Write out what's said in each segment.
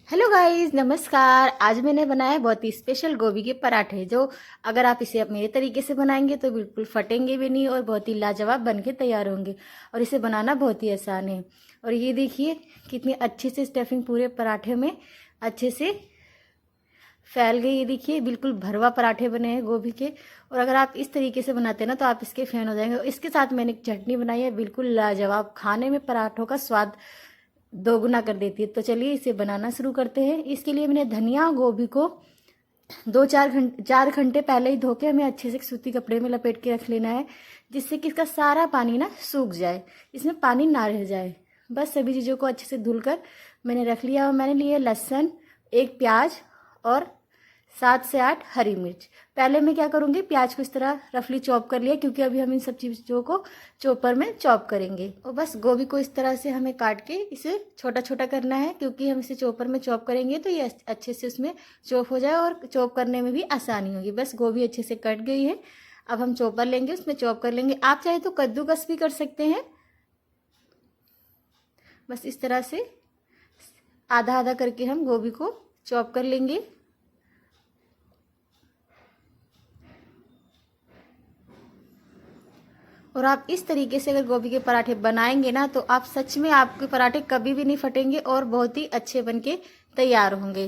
Hello guys, नमस्कार। आज मैंने बनाया बहुत ही स्पेशल गोभी के पराठे, जो अगर आप इसे मेरे तरीके से बनाएंगे तो बिल्कुल फटेंगे भी नहीं और बहुत ही लाजवाब बन के तैयार होंगे। और इसे बनाना बहुत ही आसान है। और ये देखिए कितनी अच्छी से स्टफिंग पूरे पराठे में अच्छे से फैल गई। ये देखिए बिल्कुल भरवा पराठे बने हैं गोभी के। और अगर आप इस तरीके से बनाते हैं ना तो आप इसके फैन हो जाएंगे। और इसके साथ मैंने एक चटनी बनाई है, बिल्कुल लाजवाब, खाने में पराठों का स्वाद दोगुना कर देती है। तो चलिए इसे बनाना शुरू करते हैं। इसके लिए मैंने धनिया गोभी को 4 घंटे पहले ही धो के हमें अच्छे से सूती कपड़े में लपेट के रख लेना है, जिससे कि इसका सारा पानी ना सूख जाए, इसमें पानी ना रह जाए। बस सभी चीज़ों को अच्छे से धुलकर मैंने रख लिया। और मैंने लिए लहसुन, एक प्याज और 7 से 8 हरी मिर्च। पहले मैं क्या करूँगी, प्याज को इस तरह रफली चॉप कर लिया, क्योंकि अभी हम इन सब चीज़ों को चॉपर में चॉप करेंगे। और बस गोभी को इस तरह से हमें काट के इसे छोटा छोटा करना है, क्योंकि हम इसे चॉपर में चॉप करेंगे तो ये अच्छे से उसमें चॉप हो जाए और चॉप करने में भी आसानी होगी। बस गोभी अच्छे से कट गई है। अब हम चॉपर लेंगे, उसमें चॉप कर लेंगे। आप चाहे तो कद्दूकस भी कर सकते हैं। बस इस तरह से आधा आधा करके हम गोभी को चॉप कर लेंगे। और आप इस तरीके से अगर गोभी के पराठे बनाएंगे ना तो आप सच में, आपके पराठे कभी भी नहीं फटेंगे और बहुत ही अच्छे बनके तैयार होंगे।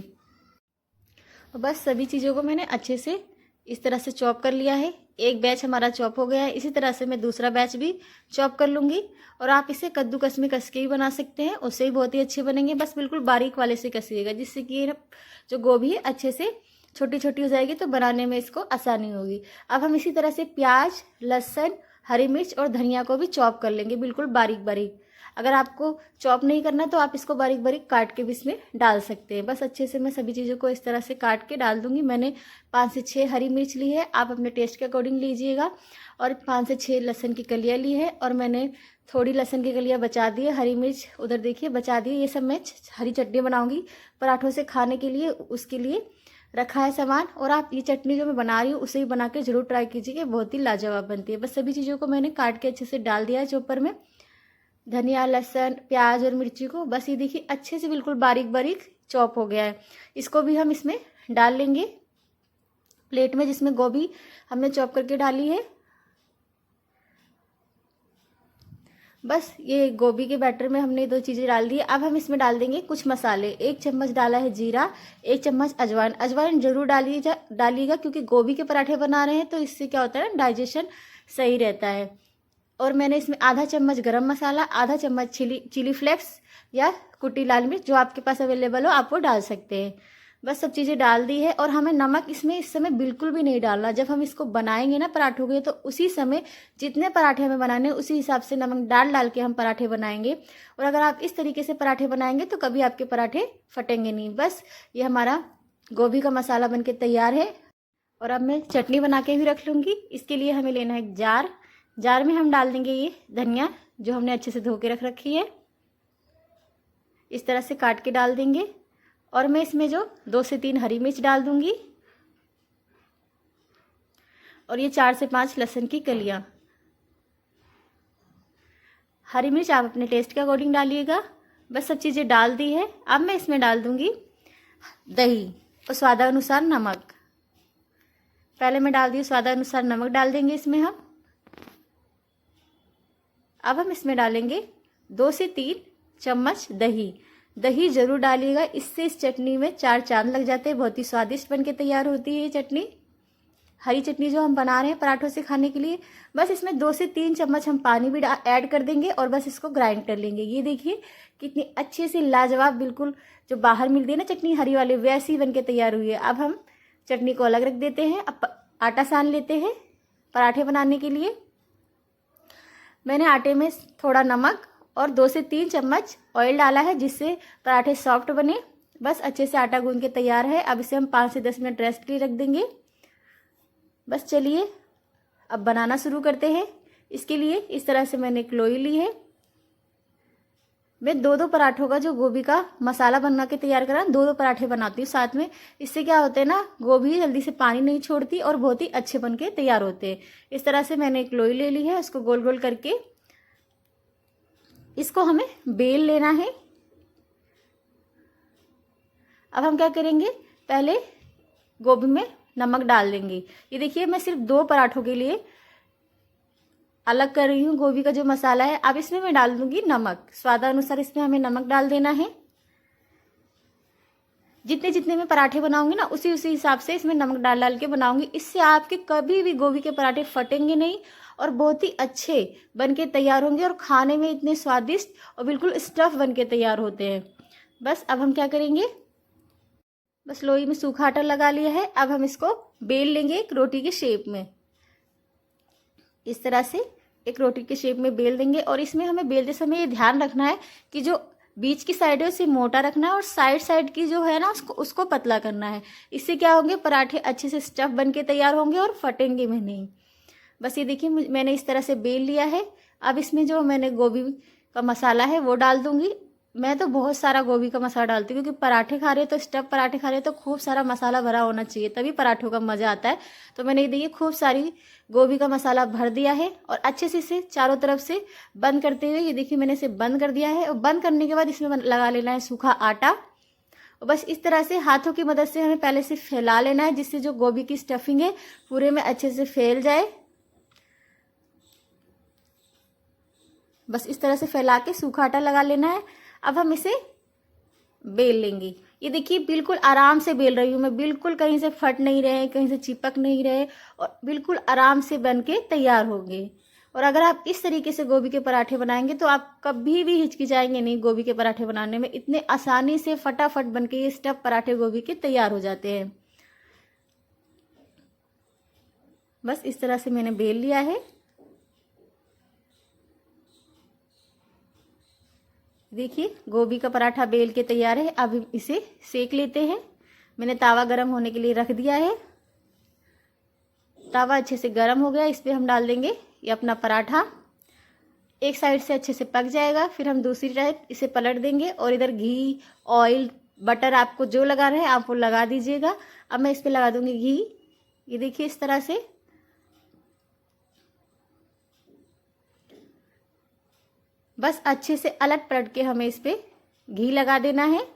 और बस सभी चीज़ों को मैंने अच्छे से इस तरह से चॉप कर लिया है। एक बैच हमारा चॉप हो गया है। इसी तरह से मैं दूसरा बैच भी चॉप कर लूँगी। और आप इसे कद्दूकस में कस के भी बना सकते हैं, उससे भी बहुत ही अच्छे बनेंगे। बस बिल्कुल बारीक वाले से कसिएगा, जिससे कि जो गोभी है अच्छे से छोटी छोटी हो जाएगी, तो बनाने में इसको आसानी होगी। अब हम इसी तरह से प्याज, लहसुन, हरी मिर्च और धनिया को भी चॉप कर लेंगे, बिल्कुल बारीक बारीक। अगर आपको चॉप नहीं करना तो आप इसको बारीक बारीक काट के भी इसमें डाल सकते हैं। बस अच्छे से मैं सभी चीज़ों को इस तरह से काट के डाल दूंगी। मैंने 5 से 6 हरी मिर्च ली है, आप अपने टेस्ट के अकॉर्डिंग लीजिएगा। और 5 से 6 लहसुन की कलियाँ ली है, और मैंने थोड़ी लहसुन की कलियाँ बचा दी है। हरी मिर्च उधर देखिए बचा दी है। ये सब मैं हरी चटनी बनाऊंगी पराठों से खाने के लिए, उसके लिए रखा है सामान। और आप ये चटनी जो मैं बना रही हूँ उसे ही बना के जरूर ट्राई कीजिए, बहुत ही लाजवाब बनती है। बस सभी चीज़ों को मैंने काट के अच्छे से डाल दिया है चॉपर में, धनिया, लहसुन, प्याज और मिर्ची को। बस ये देखिए अच्छे से बिल्कुल बारीक बारीक चॉप हो गया है। इसको भी हम इसमें डाल लेंगे प्लेट में, जिसमें गोभी हमने चॉप करके डाली है। बस ये गोभी के बैटर में हमने 2 चीज़ें डाल दी। अब हम इसमें डाल देंगे कुछ मसाले। 1 चम्मच डाला है जीरा, 1 चम्मच अजवाइन। अजवाइन जरूर डालिएगा, क्योंकि गोभी के पराठे बना रहे हैं तो इससे क्या होता है ना, डाइजेशन सही रहता है। और मैंने इसमें आधा चम्मच गरम मसाला, आधा चम्मच चिली फ्लेक्स या कुटी लाल मिर्च, जो आपके पास अवेलेबल हो आप वो डाल सकते हैं। बस सब चीज़ें डाल दी है। और हमें नमक इसमें इस समय बिल्कुल भी नहीं डालना। जब हम इसको बनाएंगे ना पराठों के, तो उसी समय जितने पराठे हमें बनाने उसी हिसाब से नमक डाल डाल के हम पराठे बनाएंगे। और अगर आप इस तरीके से पराठे बनाएंगे तो कभी आपके पराठे फटेंगे नहीं। बस ये हमारा गोभी का मसाला बनके तैयार है। और अब मैं चटनी बना के भी रख लूँगी। इसके लिए हमें लेना है एक जार। जार में हम डाल देंगे ये धनिया, जो हमने अच्छे से धो के रख रखी है, इस तरह से काट के डाल देंगे। और मैं इसमें जो 2 से 3 हरी मिर्च डाल दूंगी, और ये 4 से 5 लहसुन की कलियां। हरी मिर्च आप अपने टेस्ट के अकॉर्डिंग डालिएगा। बस सब चीज़ें डाल दी है। अब मैं इसमें डाल दूंगी दही और स्वादानुसार नमक। पहले मैं डाल दी स्वादानुसार नमक, डाल देंगे इसमें हम। अब हम इसमें डालेंगे 2 से 3 चम्मच दही। दही जरूर डालिएगा, इससे इस चटनी में 4 चांद लग जाते हैं। बहुत ही स्वादिष्ट बनके तैयार होती है ये चटनी, हरी चटनी जो हम बना रहे हैं पराठों से खाने के लिए। बस इसमें 2 से 3 चम्मच हम पानी भी ऐड कर देंगे, और बस इसको ग्राइंड कर लेंगे। ये देखिए कितनी अच्छे से लाजवाब, बिल्कुल जो बाहर मिलती है ना चटनी हरी वाली, वैसी बन के तैयार हुई है। अब हम चटनी को अलग रख देते हैं। अब आटा सान लेते हैं पराठे बनाने के लिए। मैंने आटे में थोड़ा नमक और 2 से 3 चम्मच ऑयल डाला है, जिससे पराठे सॉफ्ट बने। बस अच्छे से आटा गूंद के तैयार है। अब इसे हम 5 से 10 मिनट रेस्ट के लिए रख देंगे। बस चलिए अब बनाना शुरू करते हैं। इसके लिए इस तरह से मैंने एक लोई ली है। मैं 2-2 पराठों का जो गोभी का मसाला बना के तैयार करा, 2-2 पराठे बनाती हूँ साथ में। इससे क्या होता है ना, गोभी जल्दी से पानी नहीं छोड़ती और बहुत ही अच्छे बन के तैयार होते हैं। इस तरह से मैंने एक लोई ले ली है, उसको गोल गोल करके इसको हमें बेल लेना है। अब हम क्या करेंगे, पहले गोभी में नमक डाल देंगे। ये देखिए मैं सिर्फ 2 पराठों के लिए अलग कर रही हूँ गोभी का जो मसाला है। अब इसमें मैं डाल दूंगी नमक, स्वादानुसार इसमें हमें नमक डाल देना है। जितने जितने मैं पराठे बनाऊंगी ना उसी उसी हिसाब से इसमें नमक डाल डाल के बनाऊंगी। इससे आपके कभी भी गोभी के पराठे फटेंगे नहीं और बहुत ही अच्छे बनके तैयार होंगे और खाने में इतने स्वादिष्ट और बिल्कुल स्टफ बनके तैयार होते हैं। बस अब हम क्या करेंगे, बस लोई में सूखा आटा लगा लिया है। अब हम इसको बेल लेंगे एक रोटी के शेप में। इस तरह से एक रोटी के शेप में बेल देंगे और इसमें हमें बेलते समय ये ध्यान रखना है कि जो बीच की साइड है उसे मोटा रखना है और साइड साइड की जो है ना उसको पतला करना है। इससे क्या होंगे, पराठे अच्छे से स्टफ बन के तैयार होंगे और फटेंगे में नहीं। बस ये देखिए मैंने इस तरह से बेल लिया है। अब इसमें जो मैंने गोभी का मसाला है वो डाल दूंगी। मैं तो बहुत सारा गोभी का मसाला डालती हूँ क्योंकि पराठे खा रहे तो स्टफ पराठे खा रहे तो खूब सारा मसाला भरा होना चाहिए, तभी पराठों का मजा आता है। तो मैंने ये देखिए खूब सारी गोभी का मसाला भर दिया है और अच्छे से इसे चारों तरफ से बंद करते हुए ये देखिए मैंने इसे बंद कर दिया है। और बंद करने के बाद इसमें लगा लेना है सूखा आटा। और बस इस तरह से हाथों की मदद से हमें पहले से फैला लेना है जिससे जो गोभी की स्टफिंग है पूरे में अच्छे से फैल जाए। बस इस तरह से फैला के सूखा आटा लगा लेना है। अब हम इसे बेल लेंगे। ये देखिए बिल्कुल आराम से बेल रही हूँ मैं, बिल्कुल कहीं से फट नहीं रहे, कहीं से चिपक नहीं रहे और बिल्कुल आराम से बन के तैयार होंगे। और अगर आप इस तरीके से गोभी के पराठे बनाएंगे तो आप कभी भी हिचकिचाएंगे नहीं गोभी के पराठे बनाने में। इतने आसानी से फटाफट बन के ये स्टफ पराठे गोभी के तैयार हो जाते हैं। बस इस तरह से मैंने बेल लिया है। देखिए गोभी का पराठा बेल के तैयार है। अब इसे सेक लेते हैं। मैंने तावा गरम होने के लिए रख दिया है। तावा अच्छे से गरम हो गया, इस पे हम डाल देंगे ये अपना पराठा। एक साइड से अच्छे से पक जाएगा, फिर हम दूसरी साइड इसे पलट देंगे और इधर घी, ऑयल, बटर आपको जो लगा रहे आप वो लगा दीजिएगा। अब मैं इस पे लगा दूंगी घी। ये देखिए इस तरह से। बस अच्छे से अलट पलट के हमें इस पे घी लगा देना है।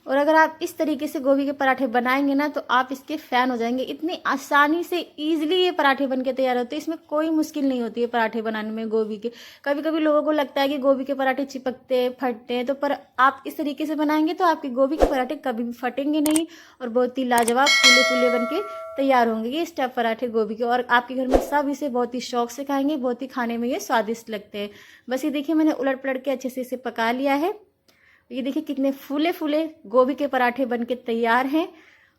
और अगर आप इस तरीके से गोभी के पराठे बनाएंगे ना तो आप इसके फैन हो जाएंगे। इतनी आसानी से इजीली ये पराठे बनके तैयार होते हैं। इसमें कोई मुश्किल नहीं होती है पराठे बनाने में गोभी के। कभी कभी लोगों को लगता है कि गोभी के पराठे चिपकते हैं, फटते हैं, तो पर आप इस तरीके से बनाएंगे तो आपके गोभी के पराठे कभी भी फटेंगे नहीं और बहुत ही लाजवाब फूले फूले बन के तैयार होंगे ये स्टफ पराठे गोभी के। और आपके घर में सब इसे बहुत ही शौक से खाएंगे, बहुत ही खाने में ये स्वादिष्ट लगते हैं। बस ये देखिए मैंने उलट पलट के अच्छे से इसे पका लिया है। ये देखिए कितने फूले फूले गोभी के पराठे बनके तैयार हैं।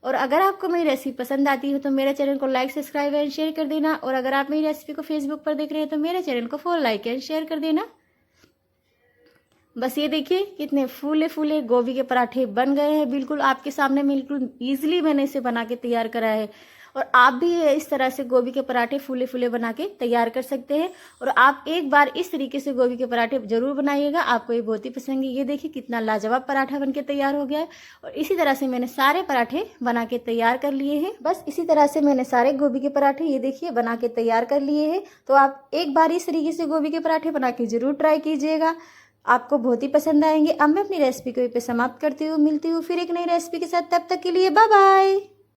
और अगर आपको मेरी रेसिपी पसंद आती है तो मेरे चैनल को लाइक, सब्सक्राइब एंड शेयर कर देना। और अगर आप मेरी रेसिपी को फेसबुक पर देख रहे हैं तो मेरे चैनल को फॉलो, लाइक एंड शेयर कर देना। बस ये देखिए कितने फूले फूले गोभी के पराठे बन गए हैं बिल्कुल आपके सामने। बिल्कुल ईजिली मैंने इसे बना के तैयार करा है। और आप भी इस तरह से गोभी के पराठे फूले फूले बना के तैयार कर सकते हैं। और आप एक बार इस तरीके से गोभी के पराठे जरूर बनाइएगा, आपको ये बहुत ही पसंद है। ये देखिए कितना लाजवाब पराठा बनके तैयार हो गया है। और इसी तरह से मैंने सारे पराठे बना के तैयार कर लिए हैं। बस इसी तरह से मैंने सारे गोभी के पराठे ये देखिए बना के तैयार कर लिए हैं। तो आप एक बार इस तरीके से गोभी के पराठे बना के जरूर ट्राई कीजिएगा, आपको बहुत ही पसंद आएंगे। अब मैं अपनी रेसिपी को यहीं पे समाप्त करती हूँ। मिलती हूँ फिर एक नई रेसिपी के साथ, तब तक के लिए बाय बाय।